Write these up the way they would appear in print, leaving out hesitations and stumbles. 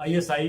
ISI,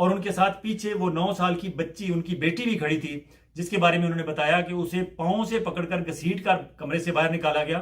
اور ان کے ساتھ پیچھے وہ 9 سال کی بچی ان کی بیٹی بھی کھڑی تھی، جس کے بارے میں انہوں نے بتایا کہ اسے پاؤں سے پکڑ کر گھسیٹ کر کمرے سے باہر نکالا گیا۔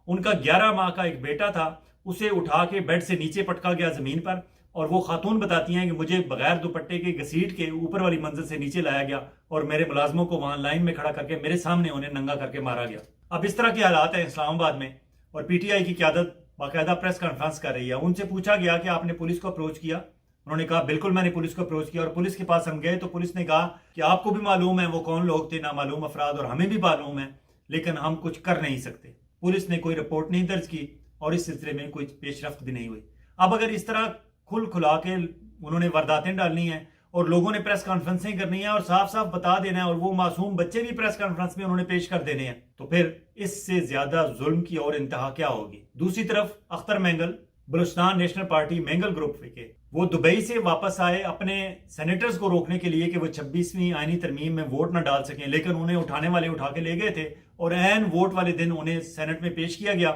ان کا 11 ماہ کا ایک بیٹا تھا، اسے اٹھا کے بیڈ سے نیچے پٹکا گیا زمین پر، اور وہ خاتون بتاتی ہیں کہ مجھے بغیر دوپٹے کے گھسیٹ کے اوپر والی منزل سے نیچے لایا گیا اور میرے ملازموں کو وہاں لائن میں کھڑا کر کے میرے سامنے انہیں ننگا کر کے مارا گیا۔ اب اس طرح کے حالات ہیں اسلام آباد میں، اور پی ٹی آئی کی قیادت باقاعدہ پریس کانفرنس کر رہی ہے۔ ان سے پوچھا گیا کہ آپ نے پولیس کو اپروچ کیا؟ انہوں نے کہا بالکل میں نے پولیس کو اپروچ کیا، اور پولیس کے پاس ہم گئے تو پولیس نے کہا کہ آپ کو بھی معلوم ہے وہ کون لوگ تھے، نامعلوم افراد، اور ہمیں بھی معلوم ہے، لیکن ہم کچھ کر نہیں سکتے۔ پولیس نے کوئی رپورٹ نہیں درج کی اور اس سلسلے میں کوئی پیش رفت بھی نہیں ہوئی۔ اب اگر اس طرح کھلا کے انہوں نے وارداتیں ڈالنی ہیں اور لوگوں نے پریس کانفرنسیں کرنی ہیں اور صاف صاف بتا دینا ہے، اور وہ معصوم بچے بھی پریس کانفرنس میں انہوں نے پیش کر دینے ہیں، تو پھر اس سے زیادہ ظلم کی اور انتہا کیا ہوگی؟ دوسری طرف Akhtar Mengal, Balochistan national party Mengal group کے، وہ دبئی سے واپس آئے اپنے سینیٹرز کو روکنے کے لیے کہ وہ 26ویں آئینی ترمیم میں ووٹ نہ ڈال سکیں، لیکن انہیں اٹھانے والے اٹھا کے لے گئے تھے اور عین ووٹ والے دن انہیں سینٹ میں پیش کیا گیا۔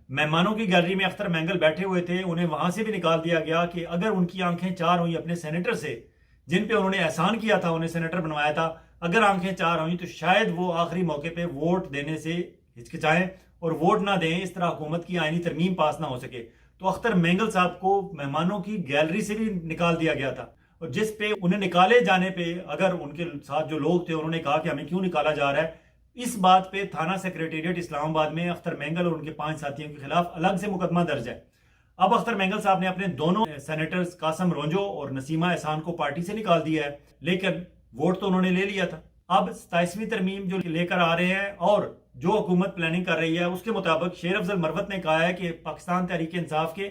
مہمانوں کی گیلری میں اختر مینگل بیٹھے ہوئے تھے، انہیں وہاں سے بھی نکال دیا گیا کہ اگر ان کی آنکھیں چار ہوئی اپنے سینیٹر سے، جن پہ انہوں نے احسان کیا تھا، انہیں سینیٹر بنوایا تھا، اگر آنکھیں چار ہوئی تو شاید وہ آخری موقع پہ ووٹ دینے سے ہچکچائیں اور ووٹ نہ دیں، اس طرح حکومت کی آئینی ترمیم پاس نہ ہو سکے۔ تو اختر مینگل صاحب کو مہمانوں کی گیلری سے بھی نکال دیا گیا تھا، اور جس پہ انہیں نکالے جانے پہ اگر ان کے ساتھ جو لوگ تھے انہوں نے کہا کہ ہمیں کیوں نکالا جا رہا ہے، اس بات پہ تھانہ سیکریٹریٹ اسلام آباد میں اختر مینگل اور ان کے 5 ساتھیوں کے خلاف الگ سے مقدمہ درج ہے۔ اب اختر مینگل صاحب نے اپنے دونوں سینیٹرز قاسم رونجو اور نسیمہ احسان کو پارٹی سے نکال دیا ہے، لیکن ووٹ تو انہوں نے لے لیا تھا۔ اب 27ویں ترمیم جو لے کر آ رہے ہیں اور جو حکومت پلاننگ کر رہی ہے، اس کے مطابق شیر افضل مروت نے کہا ہے کہ پاکستان تحریک انصاف کے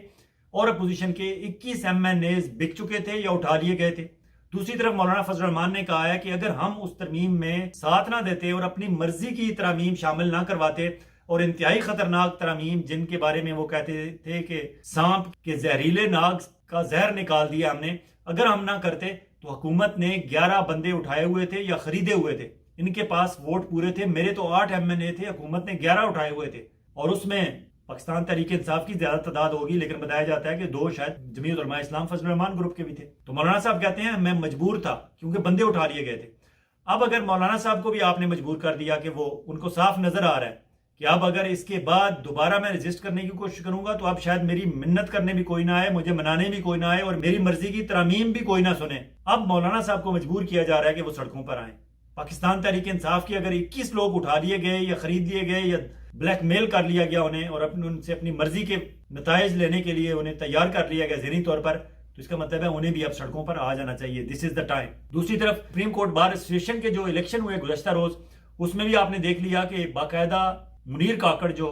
اور اپوزیشن کے 21 MNAs بک چکے تھے یا اٹھا لیے گئے تھے۔ دوسری طرف مولانا فضل الرحمان نے کہا ہے کہ اگر ہم اس ترمیم میں ساتھ نہ دیتے اور اپنی مرضی کی ترامیم شامل نہ کرواتے، اور انتہائی خطرناک ترامیم جن کے بارے میں وہ کہتے تھے کہ سانپ کے زہریلے ناگ کا زہر نکال دیا ہم نے، اگر ہم نہ کرتے تو حکومت نے 11 بندے اٹھائے ہوئے تھے یا خریدے ہوئے تھے، ان کے پاس ووٹ پورے تھے، میرے تو 8 MNA تھے، حکومت نے 11 اٹھائے ہوئے تھے، اور اس میں پاکستان تحریک انصاف کی زیادہ تعداد ہوگی، لیکن بتایا جاتا ہے کہ 2 شاید جمعیت علماء اسلام فضل الرحمان گروپ کے بھی تھے۔ تو مولانا صاحب کہتے ہیں میں مجبور تھا کیونکہ بندے اٹھا لیے گئے تھے۔ اب اگر مولانا صاحب کو بھی آپ نے مجبور کر دیا کہ وہ ان کو صاف نظر آ رہا ہے کہ اب اگر اس کے بعد دوبارہ میں رجسٹ کرنے کی کوشش کروں گا تو اب شاید میری منت کرنے بھی کوئی نہ آئے، مجھے منانے بھی کوئی نہ آئے، اور میری مرضی کی ترامیم بھی کوئی نہ سنے۔ اب مولانا صاحب کو مجبور کیا جا رہا ہے کہ وہ سڑکوں پر آئیں۔ پاکستان تحریک انصاف کے اگر 21 لوگ اٹھا لیے گئے یا خرید لیے گئے یا بلیک میل کر لیا گیا انہیں، اور ان سے اپنی مرضی کے نتائج لینے کے لیے انہیں تیار کر لیا گیا ذہنی طور پر، تو اس کا مطلب ہے انہیں بھی اب سڑکوں پر آ جانا چاہیے۔ دس از دا ٹائم۔ دوسری طرف سپریم کورٹ بار ایسوسیشن کے جو الیکشن ہوئے گزشتہ روز، اس میں بھی آپ نے دیکھ لیا کہ باقاعدہ منیر کاکڑ جو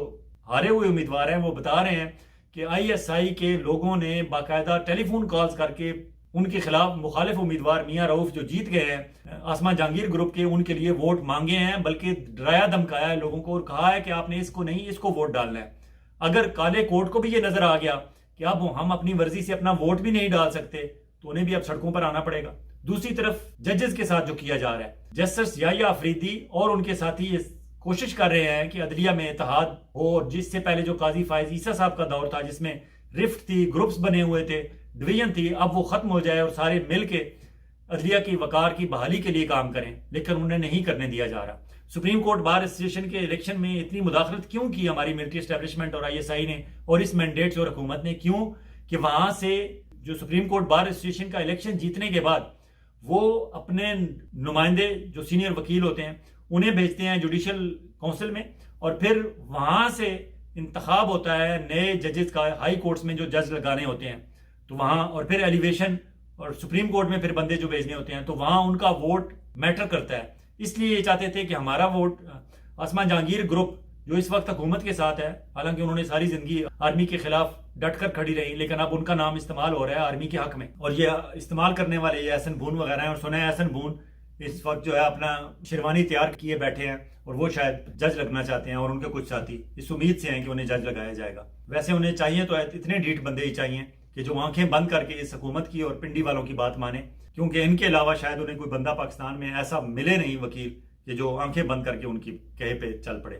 ہارے ہوئے امیدوار ہیں وہ بتا رہے ہیں کہ ISI کے لوگوں نے باقاعدہ ٹیلی فون کالز کر کے ان کے خلاف مخالف امیدوار میاں رؤوف جو جیت گئے ہیں آسمان جہانگیر گروپ کے، ان کے لیے ووٹ مانگے ہیں، بلکہ ڈرایا دھمکایا ہے لوگوں کو اور کہا ہے کہ آپ نے اس کو نہیں، اس کو ووٹ ڈالنا ہے۔ اگر کالے کوٹ کو بھی یہ نظر آ گیا کہ اب ہم اپنی مرضی سے اپنا ووٹ بھی نہیں ڈال سکتے تو انہیں بھی اب سڑکوں پر آنا پڑے گا۔ دوسری طرف ججز کے ساتھ جو کیا جا رہا ہے، جسٹس یحییٰ آفریدی اور ان کے ساتھی کوشش کر رہے ہیں کہ عدلیہ میں اتحاد ہو، اور جس سے پہلے جو قاضی فائز عیسیٰ صاحب کا دور تھا جس میں رفت تھی، گروپس بنے ہوئے تھے، ڈویژن تھی، اب وہ ختم ہو جائے اور سارے مل کے عدلیہ کی وقار کی بحالی کے لیے کام کریں، لیکن انہیں نہیں کرنے دیا جا رہا۔ سپریم کورٹ بار ایسوسیشن کے الیکشن میں اتنی مداخلت کیوں کی ہماری ملٹری اسٹیبلشمنٹ اور ISI نے اور اس مینڈیٹس اور حکومت نے؟ کیوں کہ وہاں سے جو سپریم کورٹ بار ایسوسیشن کا الیکشن جیتنے کے بعد وہ اپنے نمائندے جو سینئر وکیل ہوتے ہیں انہیں بھیجتے ہیں جوڈیشل کونسل میں، اور پھر وہاں سے انتخاب ہوتا ہے نئے ججز کا، ہائی کورٹس میں جو جج لگانے ہوتے ہیں تو وہاں، اور پھر ایلیویشن اور سپریم کورٹ میں پھر بندے جو بھیجنے ہوتے ہیں تو وہاں ان کا ووٹ میٹر کرتا ہے۔ اس لیے یہ چاہتے تھے کہ ہمارا ووٹ، آسمان جہانگیر گروپ جو اس وقت حکومت کے ساتھ ہے، حالانکہ انہوں نے ساری زندگی آرمی کے خلاف ڈٹ کر کھڑی رہی، لیکن اب ان کا نام استعمال ہو رہا ہے آرمی کے حق میں، اور یہ استعمال کرنے والے یہ احسن بھون وغیرہ ہیں، اور سنا ہے احسن بھون اس وقت جو ہے اپنا شیروانی تیار کیے بیٹھے ہیں اور وہ شاید جج لگنا چاہتے ہیں، اور ان کے کچھ ساتھی اس امید سے ہیں کہ انہیں جج لگایا جائے گا۔ ویسے انہیں چاہیے تو اتنے ڈھیٹ بندے ہی چاہیے کہ جو آنکھیں بند کر کے اس حکومت کی اور پنڈی والوں کی بات مانے، کیونکہ ان کے علاوہ شاید انہیں کوئی بندہ پاکستان میں ایسا ملے نہیں وکیل کہ جو آنکھیں بند کر کے ان کی کہے پہ چل پڑے۔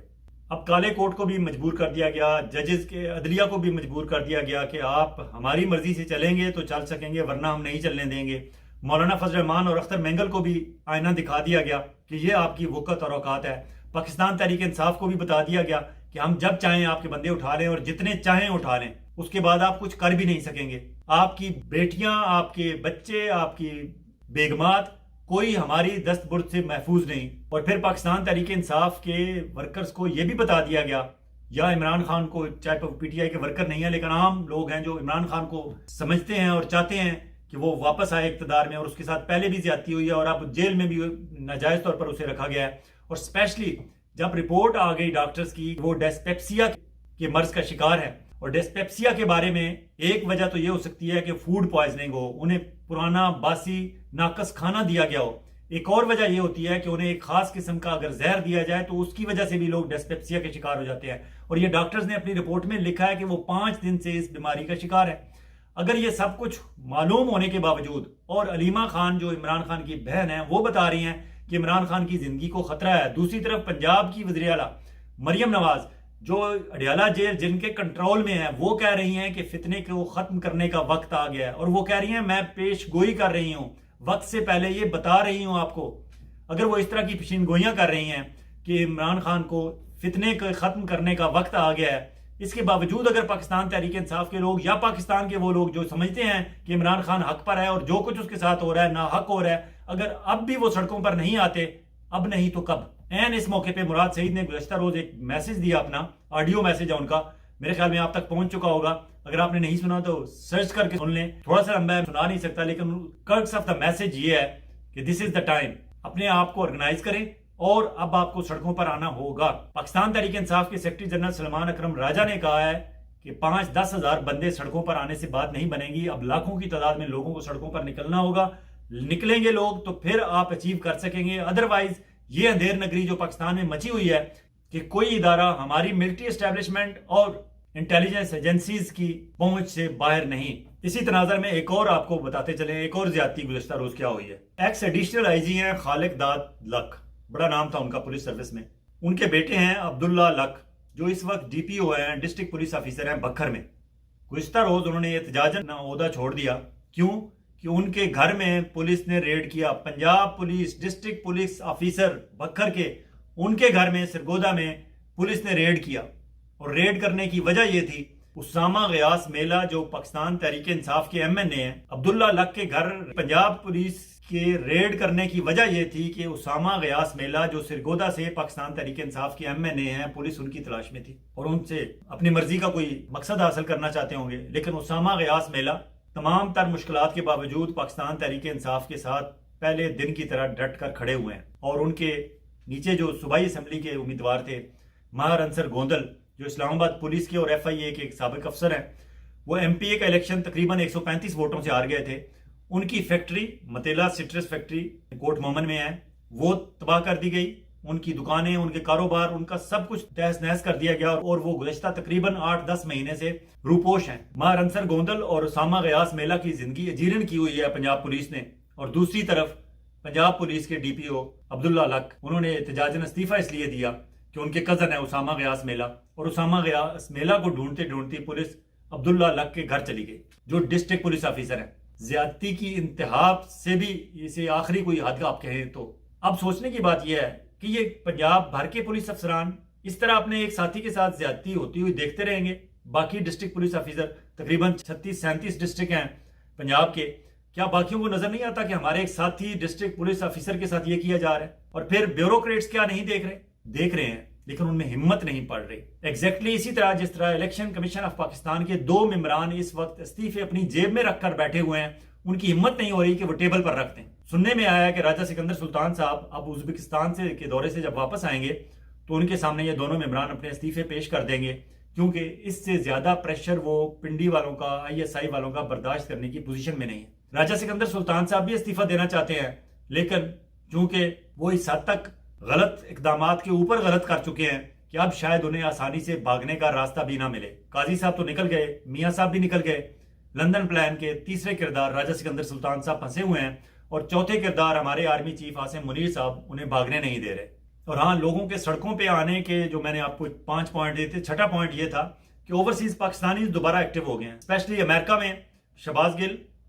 اب کالے کوٹ کو بھی مجبور کر دیا گیا، ججز کے عدلیہ کو بھی مجبور کر دیا گیا کہ آپ ہماری مرضی سے چلیں گے تو چل سکیں گے ورنہ ہم نہیں چلنے دیں گے۔ مولانا فضل الرحمان اور اختر مینگل کو بھی آئینہ دکھا دیا گیا کہ یہ آپ کی وقت اور اوقات ہے. پاکستان تحریک انصاف کو بھی بتا دیا گیا کہ ہم جب چاہیں آپ کے بندے اٹھا لیں اور جتنے چاہیں اٹھا لیں, اس کے بعد آپ کچھ کر بھی نہیں سکیں گے. آپ کی بیٹیاں, آپ کے بچے, آپ کی بیگمات, کوئی ہماری دست برد سے محفوظ نہیں. اور پھر پاکستان تحریک انصاف کے ورکرز کو یہ بھی بتا دیا گیا, یا عمران خان کو, چاہے پی ٹی آئی کے ورکر نہیں ہیں لیکن عام لوگ ہیں جو عمران خان کو سمجھتے ہیں اور چاہتے ہیں کہ وہ واپس آئے اقتدار میں, اور اس کے ساتھ پہلے بھی زیادتی ہوئی ہے اور اب جیل میں بھی ناجائز طور پر اسے رکھا گیا ہے. اور اسپیشلی جب رپورٹ آ گئی ڈاکٹرز کی وہ ڈیسپیپسیا کے مرض کا شکار ہے, اور ڈیسپیپسیا کے بارے میں ایک وجہ تو یہ ہو سکتی ہے کہ فوڈ پوائزننگ ہو, انہیں پرانا باسی ناقص کھانا دیا گیا ہو. ایک اور وجہ یہ ہوتی ہے کہ انہیں ایک خاص قسم کا اگر زہر دیا جائے تو اس کی وجہ سے بھی لوگ ڈیسپیپسیا کے شکار ہو جاتے ہیں. اور یہ ڈاکٹرز نے اپنی رپورٹ میں لکھا ہے کہ وہ 5 دن سے اس بیماری کا شکار ہے. اگر یہ سب کچھ معلوم ہونے کے باوجود, اور علیمہ خان جو عمران خان کی بہن ہے وہ بتا رہی ہیں کہ عمران خان کی زندگی کو خطرہ ہے, دوسری طرف پنجاب کی وزیر اعلیٰ مریم نواز جو اڈیالہ جیل جن کے کنٹرول میں ہے وہ کہہ رہی ہیں کہ فتنے کو ختم کرنے کا وقت آ گیا ہے. اور وہ کہہ رہی ہیں میں پیش گوئی کر رہی ہوں, وقت سے پہلے یہ بتا رہی ہوں آپ کو. اگر وہ اس طرح کی پیشین گوئیاں کر رہی ہیں کہ عمران خان کو فتنے کو ختم کرنے کا وقت آ گیا ہے, اس کے باوجود اگر پاکستان تحریک انصاف کے لوگ یا پاکستان کے وہ لوگ جو سمجھتے ہیں کہ عمران خان حق پر ہے اور جو کچھ اس کے ساتھ ہو رہا ہے ناحق ہو رہا ہے, اگر اب بھی وہ سڑکوں پر نہیں آتے, اب نہیں تو کب. اس موقع پہ مراد سعید نے گزشتہ روز ایک میسج دیا, اپنا آڈیو میسج ہے ان کا, میرے خیال میں آپ تک پہنچ چکا ہوگا. اگر آپ نے نہیں سنا تو سرچ کر کے سن لیں, تھوڑا سا لمبا ہے, سنا نہیں سکتا, لیکن کرکس آف دا میسج یہ ہے کہ دس از دا ٹائم, اپنے آپ کو آرگنائز کریں اور اب آپ کو سڑکوں پر آنا ہوگا. پاکستان تحریک انصاف کے سیکرٹری جنرل سلمان اکرم راجہ نے کہا ہے کہ 5-10 ہزار بندے سڑکوں پر آنے سے بات نہیں بنے گی, اب لاکھوں کی تعداد میں لوگوں کو سڑکوں پر نکلنا ہوگا. نکلیں گے لوگ تو پھر آپ اچیو کر سکیں گے, ادروائز یہ اندھیر نگری جو پاکستان میں مچی ہوئی ہے کہ کوئی ادارہ ہماری ملٹری اسٹیبلشمنٹ اور انٹیلیجنس ایجنسیز کی پہنچ سے باہر نہیں. اسی تناظر میں ایک اور آپ کو بتاتے چلیں, ایک اور زیادتی گزشتہ روز کیا ہوئی ہے. ایکس ایڈیشنل آئی جی ہیں خالق داد لک, بڑا نام تھا ان کا پولیس سروس میں. ان کے بیٹے ہیں عبداللہ لک جو اس وقت ڈی پی او ہیں, ڈسٹرکٹ پولیس آفیسر ہیں بکھر میں. گزشتہ روز انہوں نے احتجاجاً عہدہ چھوڑ دیا. کیوں؟ کہ ان کے گھر میں پولیس نے ریڈ کیا. Punjab police district police officer بکھر کے, ان کے گھر میں سرگودا میں پولیس نے ریڈ کیا. اور ریڈ کرنے کی وجہ یہ تھی, اسامہ غیاث میلہ جو پاکستان تحریک انصاف کے ایم این اے ہیں, عبداللہ لک کے گھر پنجاب پولیس کے ریڈ کرنے کی وجہ یہ تھی کہ اسامہ غیاث میلہ جو سرگودا سے پاکستان تحریک انصاف کے ایم این اے ہیں, پولیس ان کی تلاش میں تھی اور ان سے اپنی مرضی کا کوئی مقصد حاصل کرنا چاہتے ہوں گے. لیکن اسامہ غیاث میلہ تمام تر مشکلات کے باوجود پاکستان تحریک انصاف کے ساتھ پہلے دن کی طرح ڈٹ کر کھڑے ہوئے ہیں. اور ان کے نیچے جو صوبائی اسمبلی کے امیدوار تھے ماہر انصر گوندل جو اسلام آباد پولیس کے اور ایف آئی اے کے ایک سابق افسر ہیں, وہ ایم پی اے کا الیکشن تقریباً 135 ووٹوں سے ہار گئے تھے. ان کی فیکٹری متیلا سٹرس فیکٹری کوٹ مومن میں ہے, وہ تباہ کر دی گئی. ان کی دکانیں, ان کے کاروبار, ان کا سب کچھ تہس نہس کر دیا گیا اور وہ گزشتہ تقریباً 8-10 مہینے سے روپوش ہیں. ماہر انصر گوندل اور اسامہ غیاث میلہ کی زندگی اجیرن کی ہوئی ہے پنجاب پولیس نے. اور دوسری طرف پنجاب پولیس کے ڈی پی او عبداللہ لک, انہوں نے احتجاجاً استعفیٰ اس لیے دیا کہ ان کے کزن ہے اسامہ غیاث میلہ, اور اسامہ غیاث میلہ کو ڈھونڈتے ڈھونڈتی پولیس عبداللہ لک کے گھر چلی گئی جو ڈسٹرکٹ پولیس آفیسر ہیں. زیادتی کی انتہا سے بھی اسے آخری کوئی حد آپ کہیں تو. اب سوچنے کی بات یہ ہے کہ یہ پنجاب بھر کے پولیس افسران اس طرح اپنے ایک ساتھی کے ساتھ زیادتی ہوتی ہوئی دیکھتے رہیں گے. باقی ڈسٹرکٹ پولیس آفیسر تقریباً 36-37 ڈسٹرکٹ ہیں پنجاب کے, کیا باقیوں کو نظر نہیں آتا کہ ہمارے ایک ساتھی ڈسٹرکٹ پولیس آفیسر کے ساتھ یہ کیا جا رہا ہے؟ اور پھر بیوروکریٹس کیا نہیں دیکھ رہے ہیں, لیکن ان میں ہمت نہیں پڑ رہی. ایگزیکٹلی اسی طرح جس طرح الیکشن کمیشن آف پاکستان کے 2 ممبران اس وقت استعفے اپنی جیب میں رکھ کر بیٹھے ہوئے ہیں, ان کی ہمت نہیں ہو رہی کہ وہ ٹیبل پر رکھ دیں. سننے میں آیا کہ راجہ سکندر سلطان صاحب اب ازبکستان کے دورے سے جب واپس آئیں گے تو ان کے سامنے یہ دونوں ممبران اپنے استعفے پیش کر دیں گے, کیونکہ اس سے زیادہ پریشر وہ پنڈی والوں کا, آئی ایس آئی والوں کا برداشت کرنے کی پوزیشن میں نہیں ہے. راجہ سکندر سلطان صاحب بھی استعفیٰ دینا چاہتے ہیں, لیکن چونکہ وہ اس حد تک غلط اقدامات کے اوپر غلط کر چکے ہیں کہ اب شاید انہیں آسانی سے بھاگنے کا راستہ بھی نہ ملے. قاضی صاحب تو نکل گئے, میاں صاحب بھی نکل گئے, لندن پلان کے تیسرے کردار راجہ سکندر سلطان صاحب پھنسے ہوئے ہیں, اور چوتھے کردار ہمارے آرمی چیف عاصم منیر صاحب انہیں بھاگنے نہیں دے رہے. اور ہاں, لوگوں کے سڑکوں پہ آنے کے جو میں نے آپ کو 5 پوائنٹ دیے تھے, 6واں پوائنٹ یہ تھا کہ اوورسیز پاکستانی دوبارہ ایکٹیو ہو گئے ہیں. اسپیشلی امریکہ میں شہباز گل,